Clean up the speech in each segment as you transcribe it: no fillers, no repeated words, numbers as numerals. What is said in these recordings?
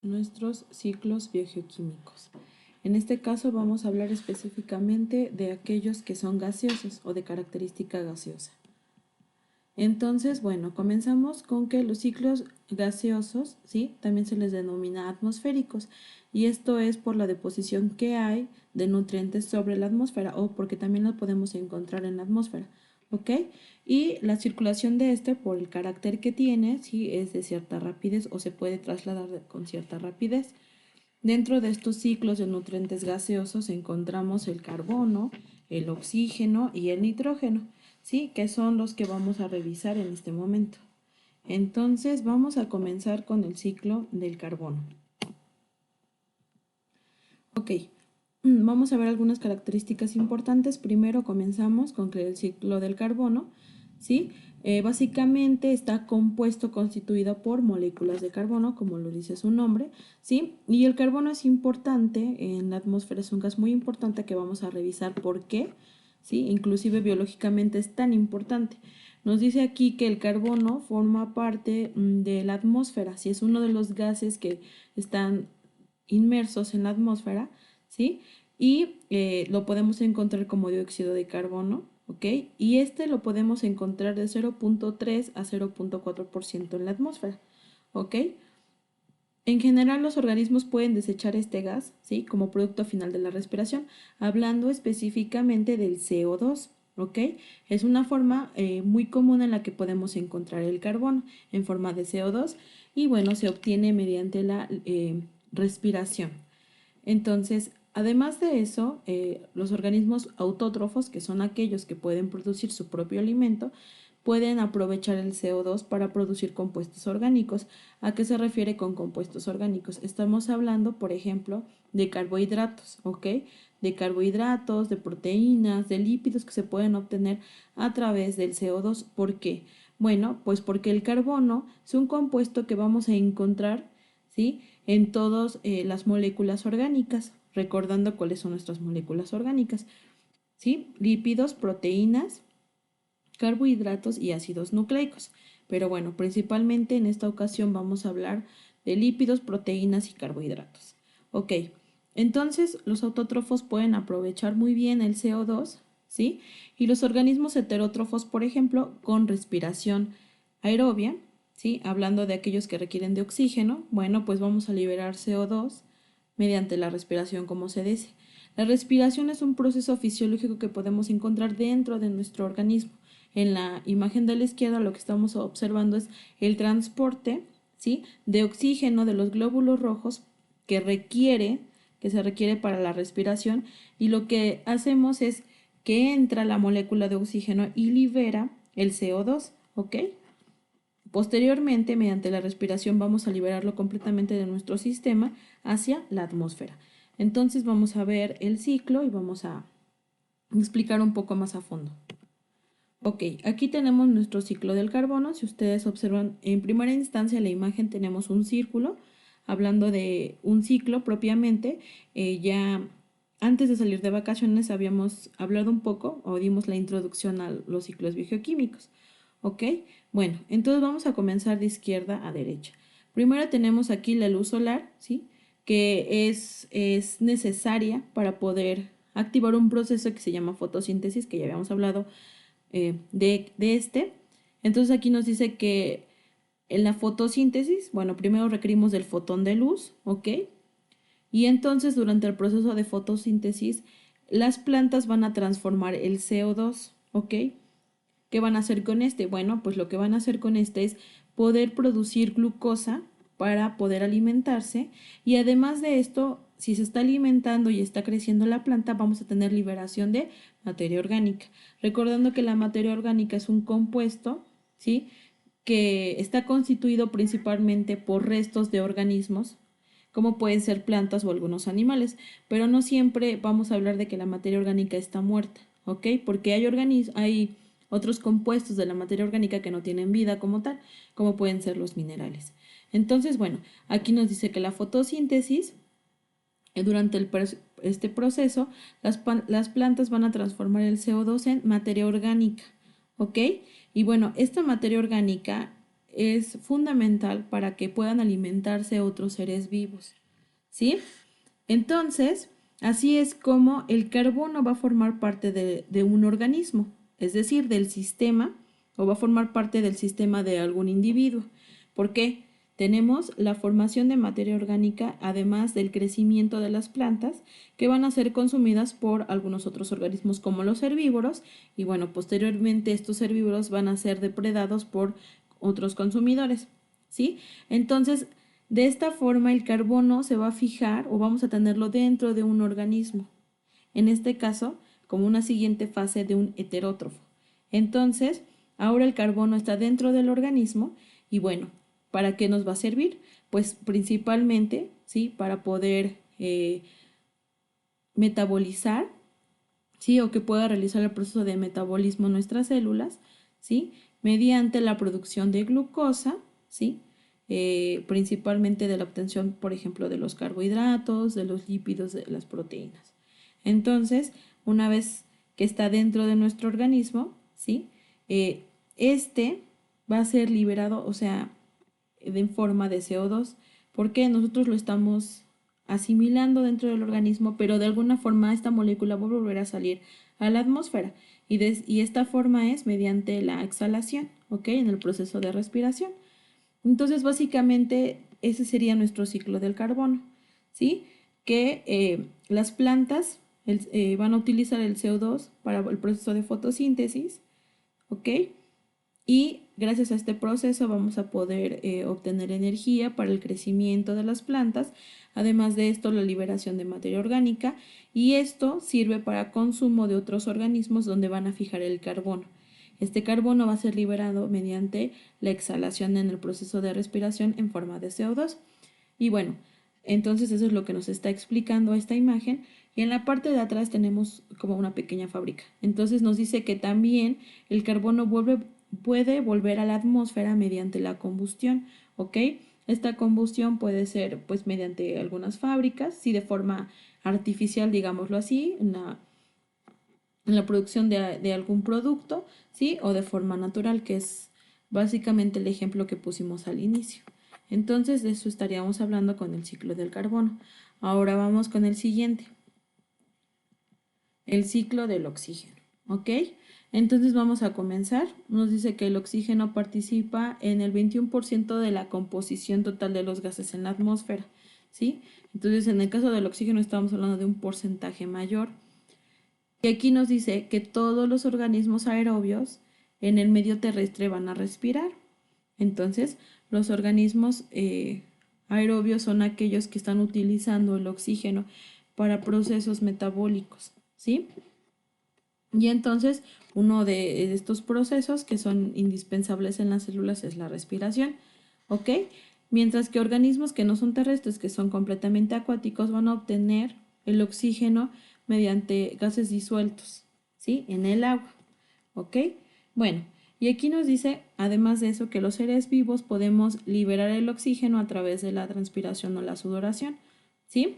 nuestros ciclos biogeoquímicos. En este caso vamos a hablar específicamente de aquellos que son gaseosos o de característica gaseosa. Entonces, bueno, comenzamos con que los ciclos gaseosos, ¿sí? También se les denomina atmosféricos, y esto es por la deposición que hay de nutrientes sobre la atmósfera o porque también los podemos encontrar en la atmósfera, ¿ok? Y la circulación de este, por el carácter que tiene, sí, es de cierta rapidez o se puede trasladar con cierta rapidez. Dentro de estos ciclos de nutrientes gaseosos encontramos el carbono, el oxígeno y el nitrógeno, ¿sí? Que son los que vamos a revisar en este momento. Entonces vamos a comenzar con el ciclo del carbono. Ok, vamos a ver algunas características importantes. Primero comenzamos con que el ciclo del carbono, ¿sí? Básicamente está constituido por moléculas de carbono, como lo dice su nombre, ¿sí? Y el carbono es importante, en la atmósfera es un gas muy importante que vamos a revisar por qué, ¿sí? Inclusive biológicamente es tan importante. Nos dice aquí que el carbono forma parte de la atmósfera, ¿sí? Es uno de los gases que están inmersos en la atmósfera, ¿sí? Y lo podemos encontrar como dióxido de carbono, ¿ok? Y este lo podemos encontrar de 0.3 a 0.4% en la atmósfera, ¿ok? En general, los organismos pueden desechar este gas, ¿sí? Como producto final de la respiración, hablando específicamente del CO2, ¿ok? Es una forma muy común en la que podemos encontrar el carbono en forma de CO2 y bueno, se obtiene mediante la respiración. Entonces, además de eso, los organismos autótrofos, que son aquellos que pueden producir su propio alimento, pueden aprovechar el CO2 para producir compuestos orgánicos. ¿A qué se refiere con compuestos orgánicos? Estamos hablando, por ejemplo, de carbohidratos, ¿ok? De carbohidratos, de proteínas, de lípidos que se pueden obtener a través del CO2. ¿Por qué? Bueno, pues porque el carbono es un compuesto que vamos a encontrar, ¿sí? En todas las moléculas orgánicas, recordando cuáles son nuestras moléculas orgánicas, ¿sí? Lípidos, proteínas, carbohidratos y ácidos nucleicos. Pero bueno, principalmente en esta ocasión vamos a hablar de lípidos, proteínas y carbohidratos. Ok, entonces los autótrofos pueden aprovechar muy bien el CO2, ¿sí? Y los organismos heterótrofos, por ejemplo, con respiración aerobia, ¿sí? Hablando de aquellos que requieren de oxígeno, bueno, pues vamos a liberar CO2 mediante la respiración, como se dice. La respiración es un proceso fisiológico que podemos encontrar dentro de nuestro organismo. En la imagen de la izquierda lo que estamos observando es el transporte, ¿sí? De oxígeno de los glóbulos rojos que se requiere para la respiración, y lo que hacemos es que entra la molécula de oxígeno y libera el CO2, ¿ok? Posteriormente, mediante la respiración vamos a liberarlo completamente de nuestro sistema hacia la atmósfera. Entonces vamos a ver el ciclo y vamos a explicar un poco más a fondo. Ok, aquí tenemos nuestro ciclo del carbono. Si ustedes observan en primera instancia la imagen, tenemos un círculo, hablando de un ciclo propiamente. Ya antes de salir de vacaciones habíamos hablado un poco o dimos la introducción a los ciclos biogeoquímicos. Ok, bueno, entonces vamos a comenzar de izquierda a derecha. Primero tenemos aquí la luz solar, ¿sí? Que es necesaria para poder activar un proceso que se llama fotosíntesis, que ya habíamos hablado de este. Entonces aquí nos dice que en la fotosíntesis, bueno, primero requerimos del fotón de luz, ¿ok? Y entonces durante el proceso de fotosíntesis, las plantas van a transformar el CO2, ¿ok? ¿Qué van a hacer con este? Bueno, pues lo que van a hacer con este es poder producir glucosa para poder alimentarse, y además de esto, si se está alimentando y está creciendo la planta, vamos a tener liberación de materia orgánica. Recordando que la materia orgánica es un compuesto, ¿sí? Que está constituido principalmente por restos de organismos, como pueden ser plantas o algunos animales, pero no siempre vamos a hablar de que la materia orgánica está muerta, ¿ok? Porque hay otros compuestos de la materia orgánica que no tienen vida como tal, como pueden ser los minerales. Entonces, bueno, aquí nos dice que la fotosíntesis, durante este proceso, las plantas van a transformar el CO2 en materia orgánica, ¿ok? Y bueno, esta materia orgánica es fundamental para que puedan alimentarse otros seres vivos, ¿sí? Entonces, así es como el carbono va a formar parte de un organismo, es decir, del sistema, o va a formar parte del sistema de algún individuo. ¿Por qué? Tenemos la formación de materia orgánica, además del crecimiento de las plantas, que van a ser consumidas por algunos otros organismos como los herbívoros, y bueno, posteriormente estos herbívoros van a ser depredados por otros consumidores, ¿sí? Entonces, de esta forma el carbono se va a fijar o vamos a tenerlo dentro de un organismo, en este caso como una siguiente fase de un heterótrofo. Entonces, ahora el carbono está dentro del organismo y bueno, ¿para qué nos va a servir? Pues principalmente, ¿sí? Para poder metabolizar, ¿sí? O que pueda realizar el proceso de metabolismo en nuestras células, ¿sí? Mediante la producción de glucosa, ¿sí? Principalmente de la obtención, por ejemplo, de los carbohidratos, de los lípidos, de las proteínas. Entonces, una vez que está dentro de nuestro organismo, ¿sí? Este va a ser liberado, o sea, en forma de CO2, porque nosotros lo estamos asimilando dentro del organismo, pero de alguna forma esta molécula va a volver a salir a la atmósfera y esta forma es mediante la exhalación, ¿ok? En el proceso de respiración. Entonces, básicamente, ese sería nuestro ciclo del carbono, ¿sí? Que las plantas van a utilizar el CO2 para el proceso de fotosíntesis, ¿ok? Y gracias a este proceso vamos a poder obtener energía para el crecimiento de las plantas, además de esto la liberación de materia orgánica y esto sirve para consumo de otros organismos donde van a fijar el carbono. Este carbono va a ser liberado mediante la exhalación en el proceso de respiración en forma de CO2. Y bueno, entonces eso es lo que nos está explicando esta imagen. Y en la parte de atrás tenemos como una pequeña fábrica. Entonces nos dice que también el carbono puede volver a la atmósfera mediante la combustión, ¿ok? Esta combustión puede ser pues mediante algunas fábricas, sí de forma artificial, digámoslo así, en la producción de algún producto, ¿sí? O de forma natural, que es básicamente el ejemplo que pusimos al inicio. Entonces, de eso estaríamos hablando con el ciclo del carbono. Ahora vamos con el siguiente, el ciclo del oxígeno, ¿ok? Entonces vamos a comenzar. Nos dice que el oxígeno participa en el 21% de la composición total de los gases en la atmósfera, ¿sí? Entonces, en el caso del oxígeno estamos hablando de un porcentaje mayor. Y aquí nos dice que todos los organismos aerobios en el medio terrestre van a respirar. Entonces, los organismos aerobios son aquellos que están utilizando el oxígeno para procesos metabólicos, ¿sí? Y entonces, uno de estos procesos que son indispensables en las células es la respiración, ¿ok? Mientras que organismos que no son terrestres, que son completamente acuáticos, van a obtener el oxígeno mediante gases disueltos, ¿sí? En el agua, ¿ok? Bueno, y aquí nos dice, además de eso, que los seres vivos podemos liberar el oxígeno a través de la transpiración o la sudoración, ¿sí?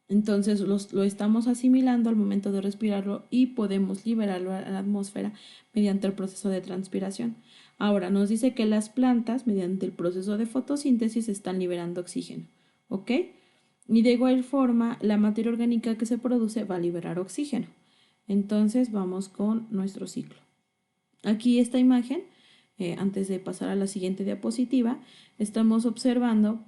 Entonces lo estamos asimilando al momento de respirarlo y podemos liberarlo a la atmósfera mediante el proceso de transpiración. Ahora nos dice que las plantas, mediante el proceso de fotosíntesis, están liberando oxígeno, ¿ok? Y de igual forma, la materia orgánica que se produce va a liberar oxígeno. Entonces vamos con nuestro ciclo. Aquí esta imagen, antes de pasar a la siguiente diapositiva, estamos observando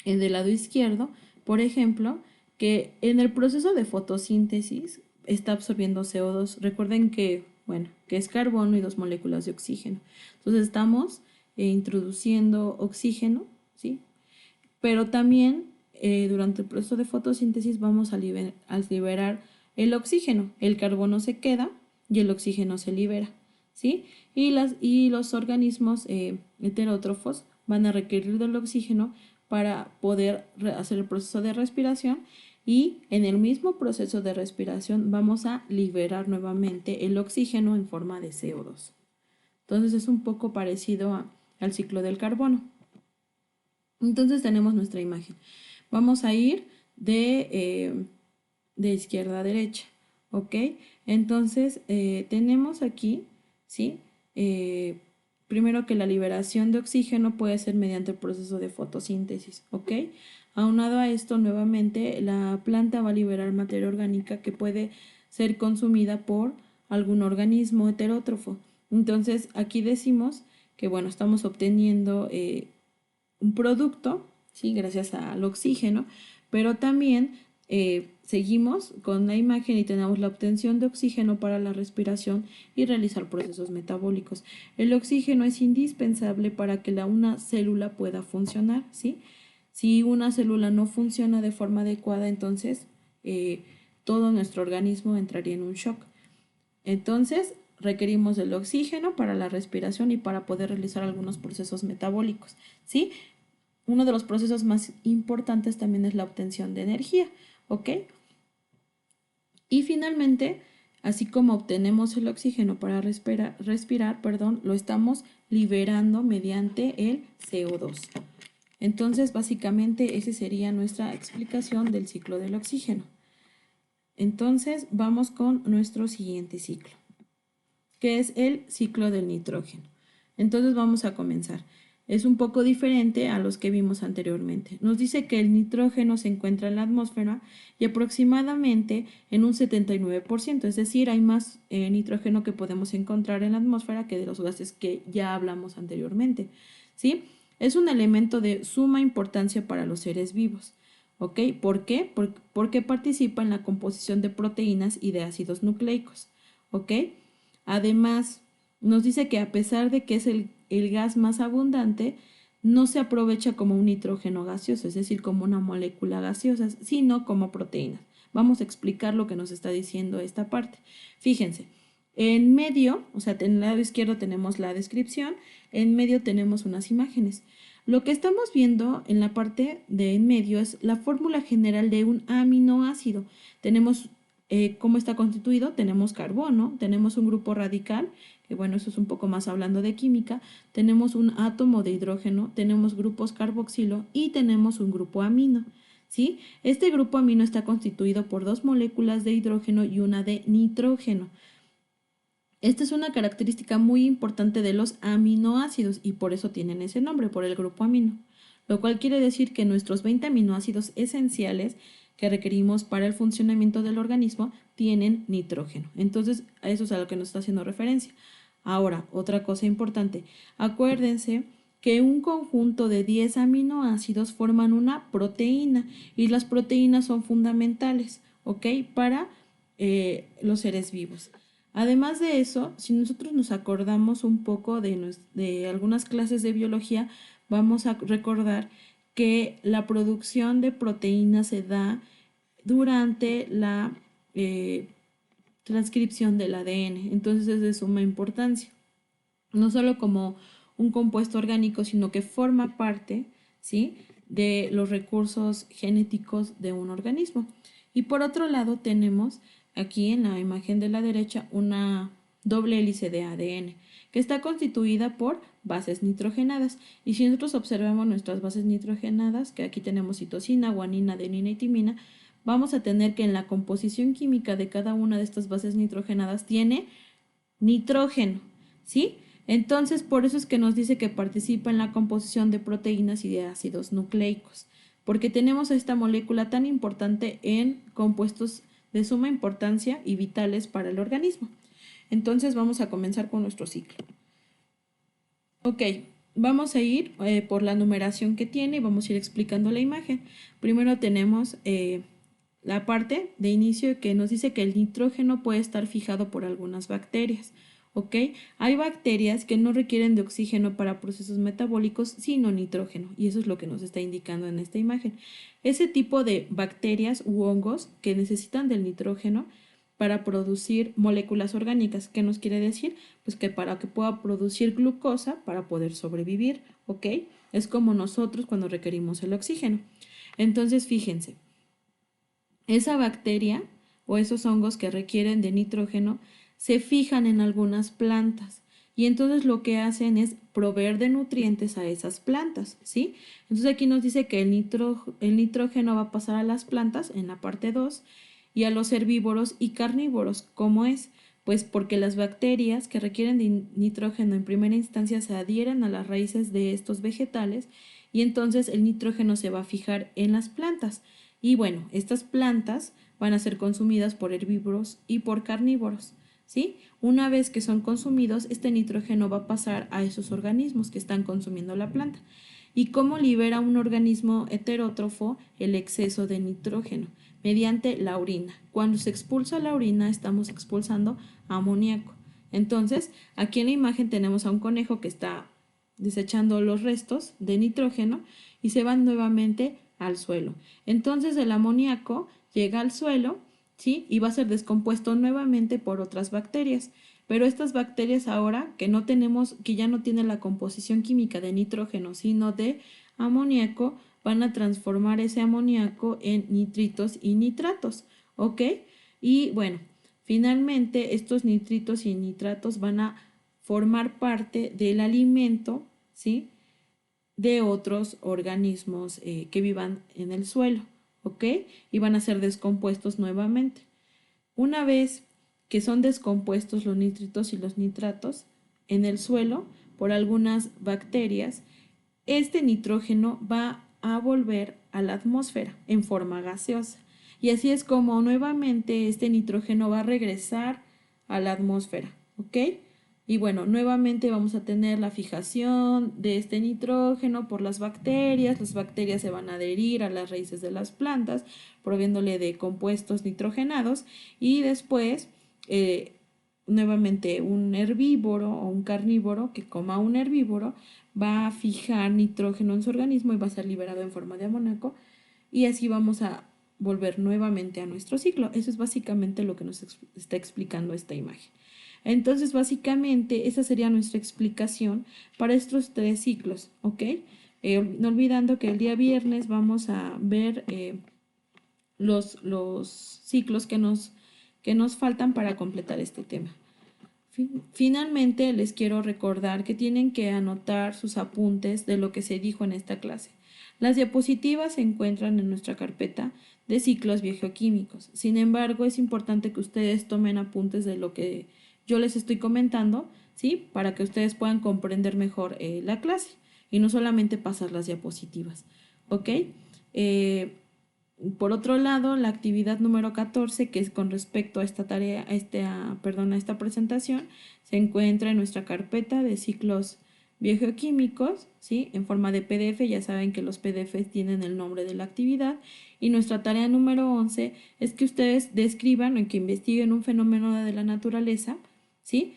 del lado izquierdo, por ejemplo, que en el proceso de fotosíntesis está absorbiendo CO2. Recuerden que, bueno, que es carbono y dos moléculas de oxígeno. Entonces estamos introduciendo oxígeno, ¿sí? Pero también durante el proceso de fotosíntesis vamos a liberar el oxígeno. El carbono se queda y el oxígeno se libera, ¿sí? Y los organismos heterótrofos van a requerir del oxígeno para poder hacer el proceso de respiración y en el mismo proceso de respiración vamos a liberar nuevamente el oxígeno en forma de CO2. Entonces es un poco parecido al ciclo del carbono. Entonces tenemos nuestra imagen. Vamos a ir de izquierda a derecha, ¿ok? Entonces tenemos aquí, ¿sí? primero que la liberación de oxígeno puede ser mediante el proceso de fotosíntesis, ¿ok? Aunado a esto, nuevamente, la planta va a liberar materia orgánica que puede ser consumida por algún organismo heterótrofo. Entonces, aquí decimos que, bueno, estamos obteniendo un producto, ¿sí? Gracias al oxígeno, pero también seguimos con la imagen y tenemos la obtención de oxígeno para la respiración y realizar procesos metabólicos. El oxígeno es indispensable para que una célula pueda funcionar, ¿sí? Si una célula no funciona de forma adecuada, entonces todo nuestro organismo entraría en un shock. Entonces, requerimos el oxígeno para la respiración y para poder realizar algunos procesos metabólicos, ¿sí? Uno de los procesos más importantes también es la obtención de energía, ¿ok? Y finalmente, así como obtenemos el oxígeno para respirar, lo estamos liberando mediante el CO2. Entonces, básicamente, esa sería nuestra explicación del ciclo del oxígeno. Entonces, vamos con nuestro siguiente ciclo, que es el ciclo del nitrógeno. Entonces, vamos a comenzar. Es un poco diferente a los que vimos anteriormente. Nos dice que el nitrógeno se encuentra en la atmósfera y aproximadamente en un 79%, es decir, hay más nitrógeno que podemos encontrar en la atmósfera que de los gases que ya hablamos anteriormente, ¿sí? Es un elemento de suma importancia para los seres vivos, ¿ok? ¿Por qué? Porque participa en la composición de proteínas y de ácidos nucleicos, ¿ok? Además, nos dice que a pesar de que es el gas más abundante, no se aprovecha como un nitrógeno gaseoso, es decir, como una molécula gaseosa, sino como proteínas. Vamos a explicar lo que nos está diciendo esta parte. Fíjense, en medio, o sea, en el lado izquierdo tenemos la descripción, en medio tenemos unas imágenes. Lo que estamos viendo en la parte de en medio es la fórmula general de un aminoácido. Tenemos cómo está constituido, tenemos carbono, tenemos un grupo radical, que bueno, eso es un poco más hablando de química, tenemos un átomo de hidrógeno, tenemos grupos carboxilo y tenemos un grupo amino, ¿sí? Este grupo amino está constituido por 2 moléculas de hidrógeno y una de nitrógeno. Esta es una característica muy importante de los aminoácidos y por eso tienen ese nombre, por el grupo amino, lo cual quiere decir que nuestros 20 aminoácidos esenciales que requerimos para el funcionamiento del organismo tienen nitrógeno. Entonces, a eso es a lo que nos está haciendo referencia. Ahora, otra cosa importante, acuérdense que un conjunto de 10 aminoácidos forman una proteína y las proteínas son fundamentales, ¿ok? Para los seres vivos. Además de eso, si nosotros nos acordamos un poco de algunas clases de biología, vamos a recordar que la producción de proteínas se da durante la transcripción del ADN. Entonces es de suma importancia, no solo como un compuesto orgánico, sino que forma parte, ¿sí?, de los recursos genéticos de un organismo. Y por otro lado tenemos aquí en la imagen de la derecha una doble hélice de ADN que está constituida por bases nitrogenadas. Y si nosotros observamos nuestras bases nitrogenadas, que aquí tenemos citosina, guanina, adenina y timina, vamos a tener que en la composición química de cada una de estas bases nitrogenadas tiene nitrógeno, ¿sí? Entonces, por eso es que nos dice que participa en la composición de proteínas y de ácidos nucleicos, porque tenemos esta molécula tan importante en compuestos de suma importancia y vitales para el organismo. Entonces, vamos a comenzar con nuestro ciclo. Ok, vamos a ir por la numeración que tiene y vamos a ir explicando la imagen. Primero tenemos la parte de inicio que nos dice que el nitrógeno puede estar fijado por algunas bacterias. ¿Ok? Hay bacterias que no requieren de oxígeno para procesos metabólicos, sino nitrógeno, y eso es lo que nos está indicando en esta imagen. Ese tipo de bacterias u hongos que necesitan del nitrógeno para producir moléculas orgánicas. ¿Qué nos quiere decir? Pues que para que pueda producir glucosa para poder sobrevivir, ¿ok? Es como nosotros cuando requerimos el oxígeno. Entonces, fíjense, esa bacteria o esos hongos que requieren de nitrógeno se fijan en algunas plantas y entonces lo que hacen es proveer de nutrientes a esas plantas, ¿sí? Entonces aquí nos dice que el nitrógeno va a pasar a las plantas en la parte 2 y a los herbívoros y carnívoros, ¿cómo es? Pues porque las bacterias que requieren de nitrógeno en primera instancia se adhieren a las raíces de estos vegetales y entonces el nitrógeno se va a fijar en las plantas. Y bueno, estas plantas van a ser consumidas por herbívoros y por carnívoros, ¿sí? Una vez que son consumidos, este nitrógeno va a pasar a esos organismos que están consumiendo la planta. ¿Y cómo libera un organismo heterótrofo el exceso de nitrógeno? Mediante la orina. Cuando se expulsa la orina, estamos expulsando amoníaco. Entonces, aquí en la imagen tenemos a un conejo que está desechando los restos de nitrógeno y se van nuevamente al suelo. Entonces, el amoníaco llega al suelo, ¿sí? Y va a ser descompuesto nuevamente por otras bacterias. Pero estas bacterias ahora que no tenemos, que ya no tienen la composición química de nitrógeno, sino de amoníaco, van a transformar ese amoníaco en nitritos y nitratos, ¿ok? Y bueno, finalmente estos nitritos y nitratos van a formar parte del alimento, ¿sí? De otros organismos que vivan en el suelo, ¿ok? Y van a ser descompuestos nuevamente. Una vez que son descompuestos los nitritos y los nitratos en el suelo por algunas bacterias, este nitrógeno va a volver a la atmósfera en forma gaseosa. Y así es como nuevamente este nitrógeno va a regresar a la atmósfera, ¿ok? Y bueno, nuevamente vamos a tener la fijación de este nitrógeno por las bacterias se van a adherir a las raíces de las plantas, proviéndole de compuestos nitrogenados y después nuevamente un herbívoro o un carnívoro que coma un herbívoro va a fijar nitrógeno en su organismo y va a ser liberado en forma de amoníaco y así vamos a volver nuevamente a nuestro ciclo. Eso es básicamente lo que nos está explicando esta imagen. Entonces, básicamente, esa sería nuestra explicación para estos 3 ciclos, ¿ok? No olvidando que el día viernes vamos a ver los ciclos que nos faltan para completar este tema. Finalmente, les quiero recordar que tienen que anotar sus apuntes de lo que se dijo en esta clase. Las diapositivas se encuentran en nuestra carpeta de ciclos biogeoquímicos. Sin embargo, es importante que ustedes tomen apuntes de lo que yo les estoy comentando, ¿sí? Para que ustedes puedan comprender mejor la clase y no solamente pasar las diapositivas, ¿ok? Por otro lado, la actividad número 14, que es con respecto a esta tarea, a esta presentación, se encuentra en nuestra carpeta de ciclos biogeoquímicos, ¿sí? En forma de PDF, ya saben que los PDFs tienen el nombre de la actividad. Y nuestra tarea número 11 es que ustedes describan o que investiguen un fenómeno de la naturaleza, ¿sí?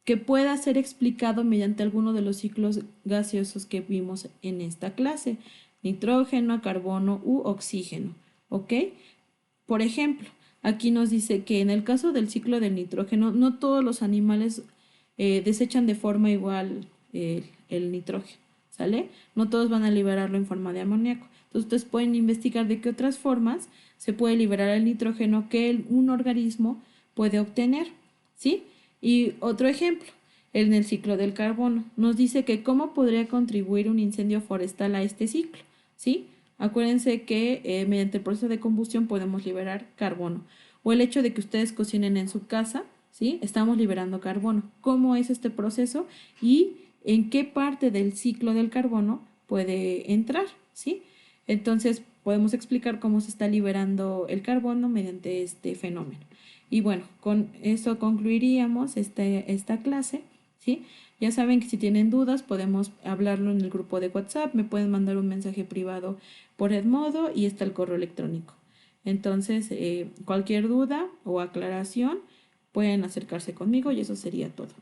Que pueda ser explicado mediante alguno de los ciclos gaseosos que vimos en esta clase, nitrógeno, carbono u oxígeno, ¿ok? Por ejemplo, aquí nos dice que en el caso del ciclo del nitrógeno, no todos los animales desechan de forma igual el nitrógeno, ¿sale? No todos van a liberarlo en forma de amoníaco. Entonces, ustedes pueden investigar de qué otras formas se puede liberar el nitrógeno que un organismo puede obtener, ¿sí? Y otro ejemplo, en el ciclo del carbono, nos dice que cómo podría contribuir un incendio forestal a este ciclo, ¿sí? Acuérdense que mediante el proceso de combustión podemos liberar carbono. O el hecho de que ustedes cocinen en su casa, ¿sí? Estamos liberando carbono. ¿Cómo es este proceso? Y en qué parte del ciclo del carbono puede entrar, ¿sí? Entonces podemos explicar cómo se está liberando el carbono mediante este fenómeno. Y bueno, con eso concluiríamos esta clase, ¿sí? Ya saben que si tienen dudas podemos hablarlo en el grupo de WhatsApp, me pueden mandar un mensaje privado por Edmodo y está el correo electrónico. Entonces, cualquier duda o aclaración pueden acercarse conmigo y eso sería todo.